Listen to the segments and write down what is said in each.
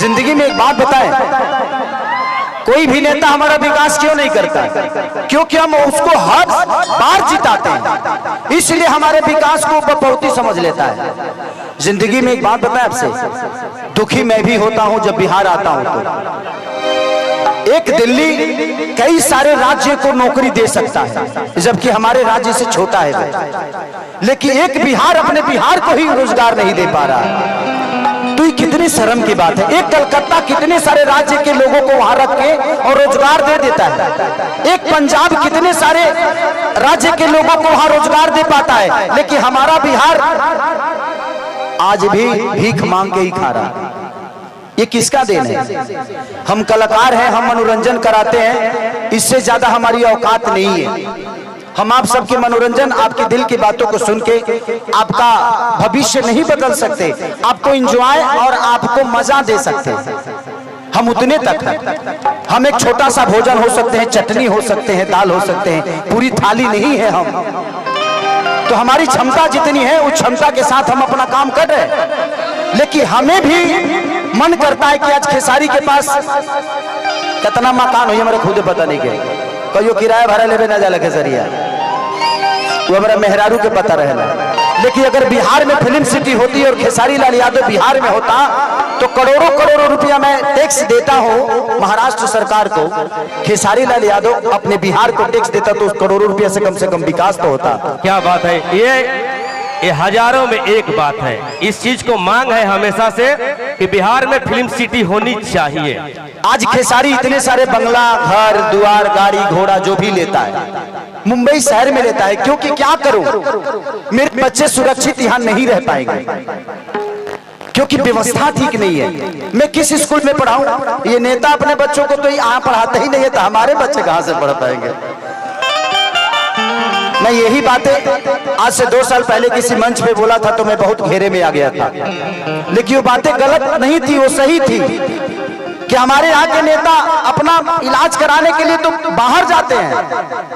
जिंदगी में एक बात बताएं, कोई भी नेता हमारा विकास क्यों नहीं करता? क्योंकि हम उसको हर बार जिताते हैं, इसलिए हमारे विकास को बहुती समझ लेता है। जिंदगी में एक बात बताएं आपसे, दुखी मैं भी होता हूं जब बिहार आता हूं तो। एक दिल्ली कई सारे राज्य को नौकरी दे सकता है, जबकि हमारे राज्य से छोटा है, लेकिन एक बिहार अपने बिहार को ही रोजगार नहीं दे पा रहा है। तो ये कितनी शर्म की बात है। एक कलकत्ता कितने सारे राज्य के लोगों को वहां रख के और रोजगार दे देता है। एक पंजाब कितने सारे राज्य के लोगों को वहां रोजगार दे पाता है, लेकिन हमारा बिहार आज भी भीख मांग के ही खा रहा है। ये किसका देन है? हम कलाकार हैं, हम मनोरंजन कराते हैं, इससे ज्यादा हमारी औकात नहीं है। हम आप सबके मनोरंजन, आपके दिल की बातों को सुन के आपका भविष्य नहीं बदल सकते, आपको एंजॉय और आपको मजा दे सकते हैं। हम उतने तक हैं। हम एक छोटा सा भोजन हो सकते हैं, चटनी हो सकते हैं, दाल हो सकते हैं, पूरी थाली नहीं है हम। तो हमारी क्षमता जितनी है उस क्षमता के साथ हम अपना काम कर रहे हैं। लेकिन हमें भी मन करता है कि आज खेसारी के पास कितना मकान हो, मेरे खुद पता नहीं के कहियो किराया भरा लेवे ना जाला खेसरिया, वो हमारा मेहरारू के पता रहेला। लेकिन अगर बिहार में फिल्म सिटी होती और खेसारी लाल यादव बिहार में होता तो करोड़ों करोड़ों रुपया मैं टैक्स देता हूँ महाराष्ट्र सरकार को, खेसारी लाल यादव अपने बिहार को टैक्स देता तो करोड़ों रुपया से कम विकास तो होता। क्या बात है, ये हजारों में एक बात है। इस चीज को मांग है हमेशा से कि बिहार में फिल्म सिटी होनी चाहिए। आज खेसारी इतने सारे बंगला, घर द्वार, गाड़ी घोड़ा जो भी लेता है मुंबई शहर में लेता है, क्योंकि क्या करूं, मेरे बच्चे सुरक्षित यहाँ नहीं रह पाएंगे क्योंकि व्यवस्था ठीक नहीं है। मैं किस स्कूल में पढ़ाऊं? ये नेता अपने बच्चों को तो यहाँ पढ़ाते ही नहीं है, तो हमारे बच्चे कहां से पढ़ पाएंगे? मैं यही बातें आज से 2 साल पहले किसी मंच पे बोला था तो मैं बहुत घेरे में आ गया था, लेकिन वो बातें गलत नहीं थी, वो सही थी कि हमारे यहाँ के नेता अपना इलाज कराने के लिए तो बाहर जाते हैं,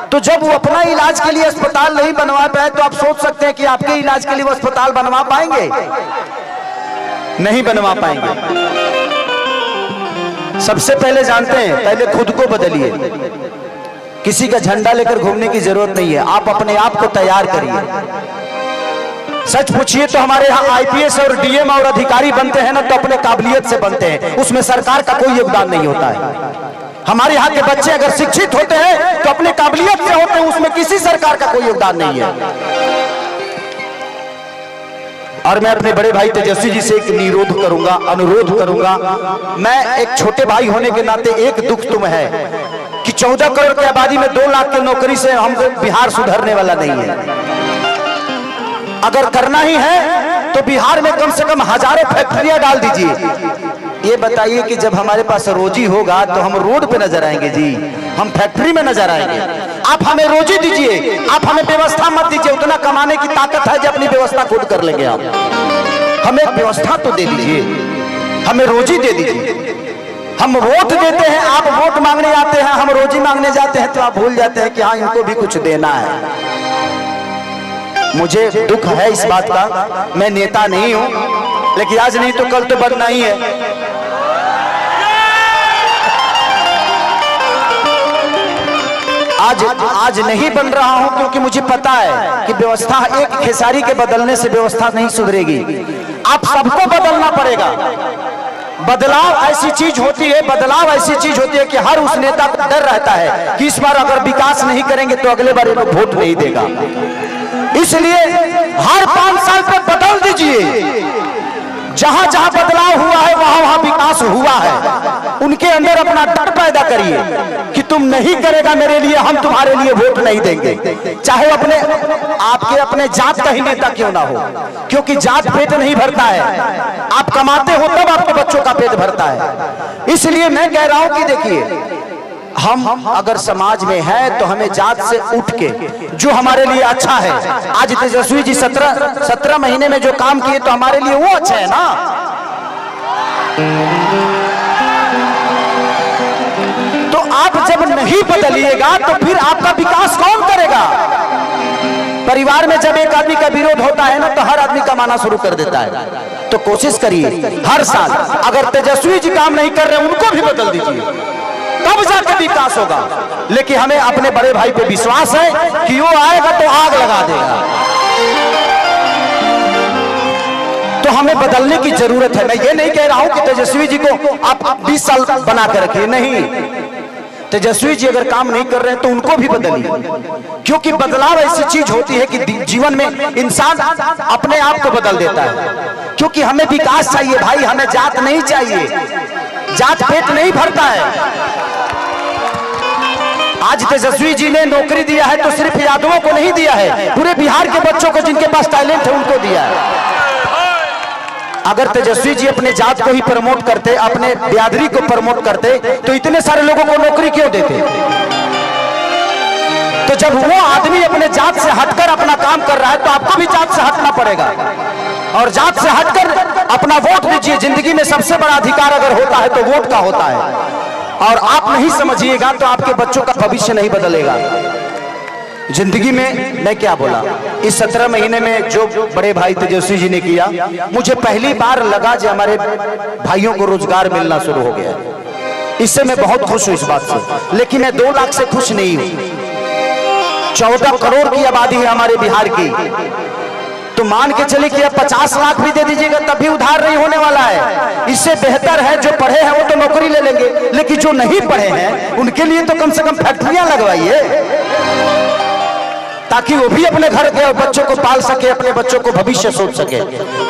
तो जब वो अपना इलाज के लिए अस्पताल नहीं बनवा पाए तो आप सोच सकते हैं कि आपके इलाज के लिए वो अस्पताल बनवा पाएंगे? नहीं बनवा पाएंगे। सबसे पहले जानते हैं, पहले खुद को बदलिए। किसी का झंडा लेकर घूमने की जरूरत नहीं है, आप अपने आप को तैयार करिए। सच पूछिए तो हमारे यहाँ आईपीएस और डीएम और अधिकारी बनते हैं ना तो अपने काबिलियत से बनते हैं, उसमें सरकार का कोई योगदान नहीं होता है। हमारे यहाँ के बच्चे अगर शिक्षित होते हैं तो अपने काबिलियत से होते हैं, उसमें किसी सरकार का कोई योगदान नहीं है। और मैं अपने बड़े भाई तेजस्वी जी से एक अनुरोध करूंगा। मैं एक छोटे भाई होने के नाते एक दुख तुम है कि 14 करोड़ की आबादी में 2 लाख की नौकरी से हम बिहार सुधरने वाला नहीं है। अगर करना ही है तो बिहार में कम से कम हजारों फैक्ट्रियां डाल दीजिए। ये बताइए कि जब हमारे पास रोजी होगा तो हम रोड पे नजर आएंगे जी, हम फैक्ट्री में नजर आएंगे। आप हमें रोजी दीजिए, आप हमें व्यवस्था मत दीजिए। उतना कमाने की ताकत है जो अपनी व्यवस्था खुद कर लेंगे आप। हमें व्यवस्था तो दे दीजिए, हमें रोजी दे दीजिए। हम वोट देते हैं, आप वोट मांगने आते हैं, हम रोजी मांगने जाते हैं तो आप भूल जाते हैं कि हाँ इनको भी कुछ देना है। मुझे दुख है इस बात का, मैं नेता नहीं हूं, लेकिन आज नहीं तो कल तो बनना ही है। आज नहीं बन रहा हूं क्योंकि मुझे पता है कि व्यवस्था एक खेसारी के बदलने से व्यवस्था नहीं सुधरेगी, आप सबको बदलना पड़ेगा। बदलाव ऐसी चीज होती है कि हर उस नेता को डर रहता है कि इस बार अगर विकास नहीं करेंगे तो अगले बार इनको वोट नहीं देगा। इसलिए हर 5 साल पे बदल दीजिए। जहां जहां बदलाव हुआ है वहां वहां विकास हुआ है। उनके अंदर अपना डर पैदा करिए कि तुम नहीं करेगा मेरे लिए, हम तुम्हारे लिए वोट नहीं देंगे, चाहे आपके अपने जात का ही नेता क्यों ना हो, क्योंकि जात पेट नहीं भरता है। आप कमाते हो तब आपके बच्चों का पेट भरता है। इसलिए मैं कह रहा हूं कि देखिए, हम अगर समाज में है तो हमें जात से उठ के जो हमारे लिए अच्छा है। आज तेजस्वी जी 17 महीने में जो काम किए तो हमारे लिए वो अच्छा है ना। तो आप जब नहीं बदलिएगा तो फिर आपका विकास कौन करेगा? परिवार में जब एक आदमी का विरोध होता है ना तो हर आदमी कमाना शुरू कर देता है। तो कोशिश करिए हर साल, अगर तेजस्वी जी काम नहीं कर रहे उनको भी बदल दीजिए, तब जाके विकास होगा। लेकिन हमें अपने बड़े भाई पे विश्वास है कि वो आएगा तो आग लगा देगा। तो हमें बदलने की जरूरत है। मैं ये नहीं कह रहा हूं कि तेजस्वी जी को आप 20 साल बना कर रखिए, नहीं। तेजस्वी जी अगर काम नहीं कर रहे हैं तो उनको भी बदलिए, क्योंकि बदलाव ऐसी चीज होती है कि जीवन में इंसान अपने आप को बदल देता है। क्योंकि हमें विकास चाहिए भाई, हमें जात नहीं चाहिए, जात पेट नहीं भरता है। आज तेजस्वी जी ने नौकरी दिया है तो सिर्फ यादवों को नहीं दिया है, पूरे बिहार के बच्चों को जिनके पास टैलेंट है उनको दिया है। अगर तेजस्वी जी अपने जात को ही प्रमोट करते, अपने बिरादरी को प्रमोट करते, तो इतने सारे लोगों को नौकरी क्यों देते? तो जब वो आदमी अपने जात से हटकर अपना काम कर रहा है तो आपको भी जात से हटना पड़ेगा, और जात से हटकर अपना वोट दीजिए। जिंदगी में सबसे बड़ा अधिकार अगर होता है तो वोट का होता है, और आप नहीं समझिएगा तो आपके बच्चों का भविष्य नहीं बदलेगा। जिंदगी में मैं क्या बोला, इस 17 महीने में जो बड़े भाई तेजस्वी जी ने किया, मुझे पहली बार लगा कि हमारे भाइयों को रोजगार मिलना शुरू हो गया। इससे मैं बहुत खुश हूं इस बात से। लेकिन मैं 2 लाख से खुश नहीं हूं। 14 करोड़ की आबादी है हमारे बिहार की, तो मान के चले कि अब 50 लाख भी दे दीजिएगा तब भी उधार नहीं होने वाला है। इससे बेहतर है जो पढ़े हैं वो तो नौकरी ले लेंगे, लेकिन जो नहीं पढ़े हैं उनके लिए तो कम से कम फैक्ट्रियां लगवाइए, ताकि वो भी अपने घर के बच्चों को पाल सके, अपने बच्चों को भविष्य सोच सके।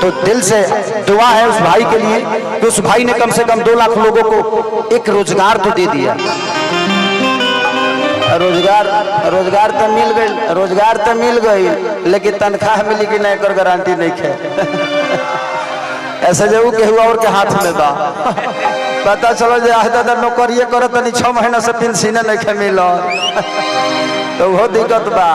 तो दिल से दुआ है उस भाई के लिए कि उस भाई ने कम से कम 2 लाख लोगों को एक रोजगार तो दे दिया। रोजगार तो मिल गई, लेकिन तनख्वाह मिली कि नहीं कर गारंटी नहीं है। ऐसे जरूर के हुआ और के हाथ में बा, पता चलो जे दादा नौकरिए करो तो 6 महीना से पेंशन नहीं मिल, तो वो दिक्कत बा।